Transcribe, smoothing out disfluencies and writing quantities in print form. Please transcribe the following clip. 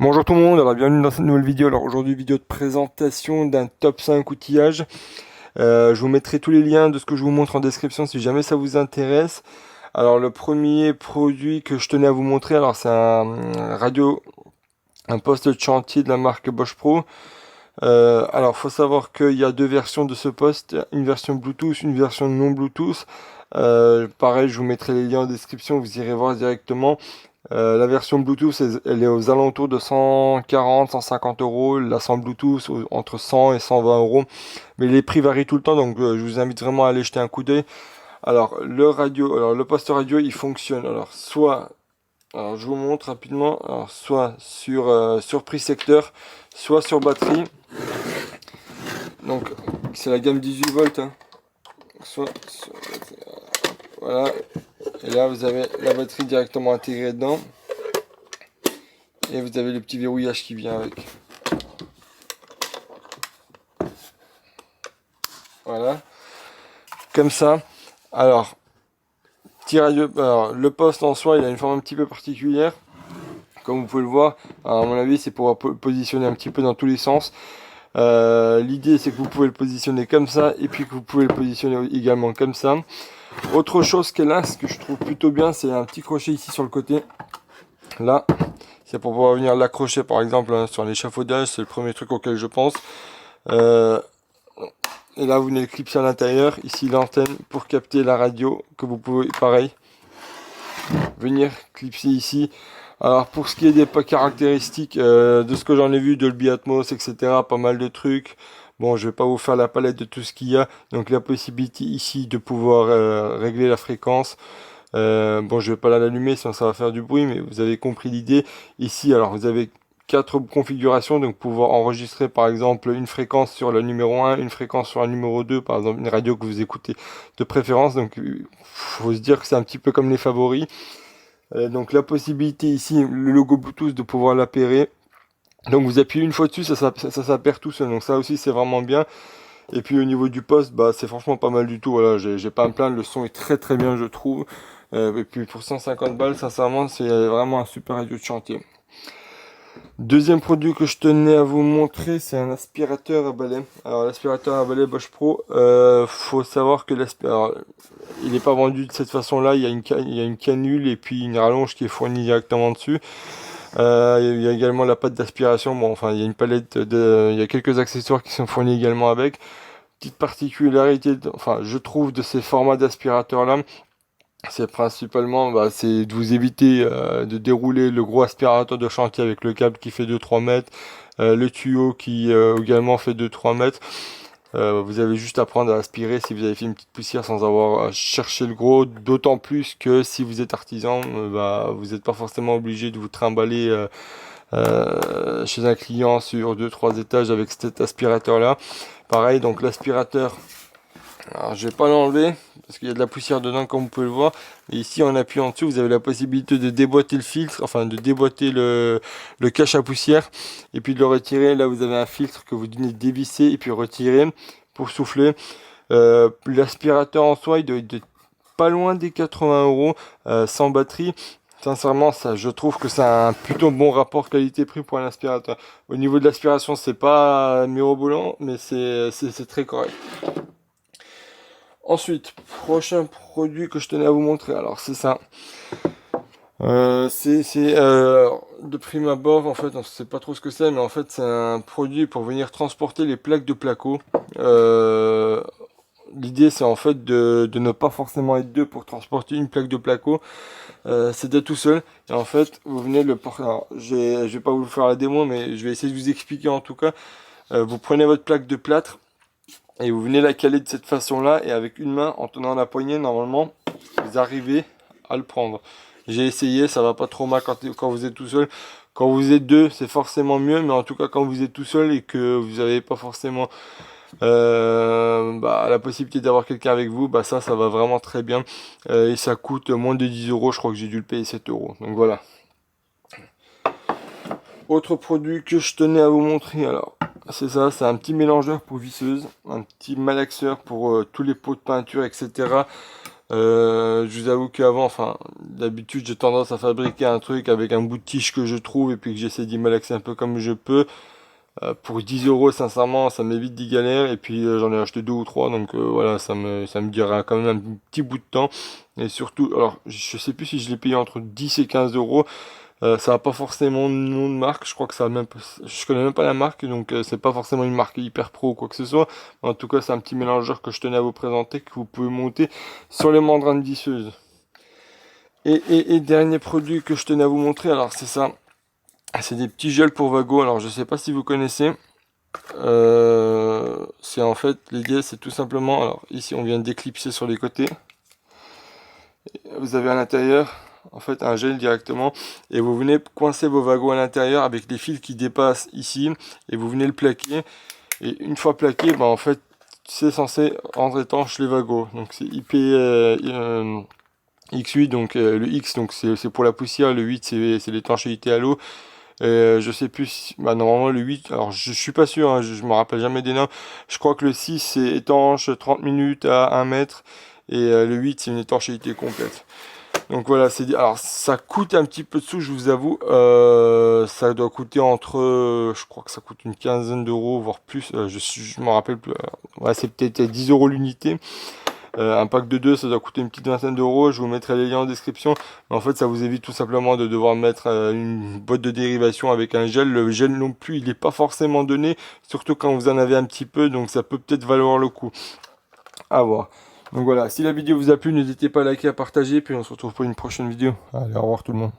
Bonjour tout le monde, alors bienvenue dans cette nouvelle vidéo. Alors aujourd'hui, vidéo de présentation d'un top 5 outillage. Je vous mettrai tous les liens de ce que je vous montre en description si jamais ça vous intéresse. Alors le premier produit que je tenais à vous montrer, alors c'est un poste de chantier de la marque Bosch Pro. Alors faut savoir qu'il y a deux versions de ce poste, une version Bluetooth, une version non Bluetooth. Pareil, je vous mettrai les liens en description, vous irez voir directement. La version Bluetooth, elle est aux alentours de 140, 150 euros. La sans Bluetooth, entre 100 et 120 euros. Mais les prix varient tout le temps, donc je vous invite vraiment à aller jeter un coup d'œil. Alors le poste radio, il fonctionne. Alors je vous montre rapidement. Alors soit sur prise secteur, soit sur batterie. Donc c'est la gamme 18 volts. Hein. Voilà. Et là vous avez la batterie directement intégrée dedans. Et vous avez le petit verrouillage qui vient avec. Voilà. Comme ça. Alors, le poste en soi, il a une forme un petit peu particulière. Comme vous pouvez le voir, alors, à mon avis, c'est pour positionner un petit peu dans tous les sens. L'idée, c'est que vous pouvez le positionner comme ça, et puis que vous pouvez le positionner également comme ça. Autre chose qu'elle a, ce que je trouve plutôt bien, c'est un petit crochet ici sur le côté. Là, c'est pour pouvoir venir l'accrocher, par exemple, hein, sur l'échafaudage. C'est le premier truc auquel je pense. Et là, vous venez le clipser à l'intérieur. Ici, l'antenne pour capter la radio, que vous pouvez, pareil, venir clipser ici. Alors, pour ce qui est des caractéristiques, de ce que j'en ai vu, Dolby Atmos, etc., pas mal de trucs. Bon, je vais pas vous faire la palette de tout ce qu'il y a. Donc, la possibilité ici de pouvoir régler la fréquence. Bon, je vais pas l'allumer, sinon ça va faire du bruit, mais vous avez compris l'idée. Ici, alors, vous avez quatre configurations, donc pouvoir enregistrer par exemple une fréquence sur le numéro 1, une fréquence sur le numéro 2, par exemple une radio que vous écoutez de préférence, donc faut se dire que c'est un petit peu comme les favoris. Donc la possibilité ici, le logo Bluetooth de pouvoir l'appairer. Donc vous appuyez une fois dessus, ça s'appaire tout seul, donc ça aussi c'est vraiment bien. Et puis au niveau du poste, bah c'est franchement pas mal du tout, voilà, j'ai pas à me plaindre, le son est très très bien je trouve. Et puis pour 150 balles, sincèrement, c'est vraiment un super radio de chantier. Deuxième produit que je tenais à vous montrer, c'est un aspirateur à balai. Alors l'aspirateur à balai Bosch Pro, faut savoir que il n'est pas vendu de cette façon-là. Il y a une canule et puis une rallonge qui est fournie directement dessus. Il y a également la pâte d'aspiration. Bon, enfin, il y a une palette il y a quelques accessoires qui sont fournis également avec. Petite particularité, enfin, je trouve de ces formats d'aspirateur-là, c'est principalement, c'est de vous éviter de dérouler le gros aspirateur de chantier avec le câble qui fait 2-3 mètres, le tuyau qui également fait 2-3 mètres. Vous avez juste à prendre à aspirer si vous avez fait une petite poussière sans avoir à chercher le gros, d'autant plus que si vous êtes artisan, vous n'êtes pas forcément obligé de vous trimballer chez un client sur 2-3 étages avec cet aspirateur là. Pareil, donc l'aspirateur, alors je vais pas l'enlever parce qu'il y a de la poussière dedans comme vous pouvez le voir. Et ici en appuyant dessus, vous avez la possibilité de déboîter le filtre, enfin de déboîter le cache à poussière et puis de le retirer. Là vous avez un filtre que vous venez dévisser et puis retirer pour souffler. L'aspirateur en soi il doit être pas loin des 80 euros sans batterie. Sincèrement, ça, je trouve que c'est un plutôt bon rapport qualité-prix pour un aspirateur. Au niveau de l'aspiration, c'est pas mirobolant, mais c'est très correct. Ensuite, prochain produit que je tenais à vous montrer, alors c'est ça. De prime abord, en fait, on ne sait pas trop ce que c'est, mais en fait, c'est un produit pour venir transporter les plaques de placo. L'idée, c'est en fait de ne pas forcément être deux pour transporter une plaque de placo. C'est d'être tout seul. Et en fait, vous venez le porter. Alors, je vais pas vous faire la démo, mais je vais essayer de vous expliquer en tout cas. Vous prenez votre plaque de plâtre et vous venez la caler de cette façon-là, et avec une main, en tenant la poignée, normalement, vous arrivez à le prendre. J'ai essayé, ça va pas trop mal quand vous êtes tout seul. Quand vous êtes deux, c'est forcément mieux, mais en tout cas quand vous êtes tout seul et que vous n'avez pas forcément la possibilité d'avoir quelqu'un avec vous, ça va vraiment très bien. Et ça coûte moins de 10 euros, je crois que j'ai dû le payer 7 euros. Donc voilà. Autre produit que je tenais à vous montrer, alors c'est ça, c'est un petit mélangeur pour visseuse, un petit malaxeur pour tous les pots de peinture, etc. Je vous avoue qu'avant, enfin, d'habitude, j'ai tendance à fabriquer un truc avec un bout de tige que je trouve et puis que j'essaie d'y malaxer un peu comme je peux. Pour 10 euros, sincèrement, ça m'évite d'y galérer. Et puis j'en ai acheté deux ou trois, donc voilà, ça me durera quand même un petit bout de temps. Et surtout, alors, je sais plus si je l'ai payé entre 10 et 15 euros. Ça n'a pas forcément de nom de marque, je crois que ça a même, je connais même pas la marque, donc c'est pas forcément une marque hyper pro ou quoi que ce soit. En tout cas, c'est un petit mélangeur que je tenais à vous présenter, que vous pouvez monter sur les membranes visseuses. Et dernier produit que je tenais à vous montrer, alors c'est ça, c'est des petits gels pour Vago. Alors je sais pas si vous connaissez. C'est en fait, l'idée c'est tout simplement, alors ici on vient d'éclipser sur les côtés. Vous avez à l'intérieur en fait un gel directement et vous venez coincer vos wagons à l'intérieur avec les fils qui dépassent ici et vous venez le plaquer. Et une fois plaqué, bah, en fait c'est censé rendre étanche les wagons. Donc c'est X8, donc le X donc c'est pour la poussière, le 8 c'est l'étanchéité à l'eau. Je sais plus, bah, normalement le 8, alors je suis pas sûr, hein, je me rappelle jamais des noms. Je crois que le 6 c'est étanche 30 minutes à 1 mètre et le 8 c'est une étanchéité complète. Donc voilà, alors ça coûte un petit peu de sous, je vous avoue. Ça doit coûter entre, je crois que ça coûte une quinzaine d'euros, voire plus. Je m'en rappelle plus. Ouais, c'est peut-être 10 euros l'unité. Un pack de 2 ça doit coûter une petite vingtaine d'euros. Je vous mettrai les liens en description. Mais en fait, ça vous évite tout simplement de devoir mettre une boîte de dérivation avec un gel. Le gel non plus, il n'est pas forcément donné, surtout quand vous en avez un petit peu. Donc ça peut peut-être valoir le coup. À voir. Donc voilà, si la vidéo vous a plu, n'hésitez pas à liker, à partager. Puis on se retrouve pour une prochaine vidéo. Allez, au revoir tout le monde.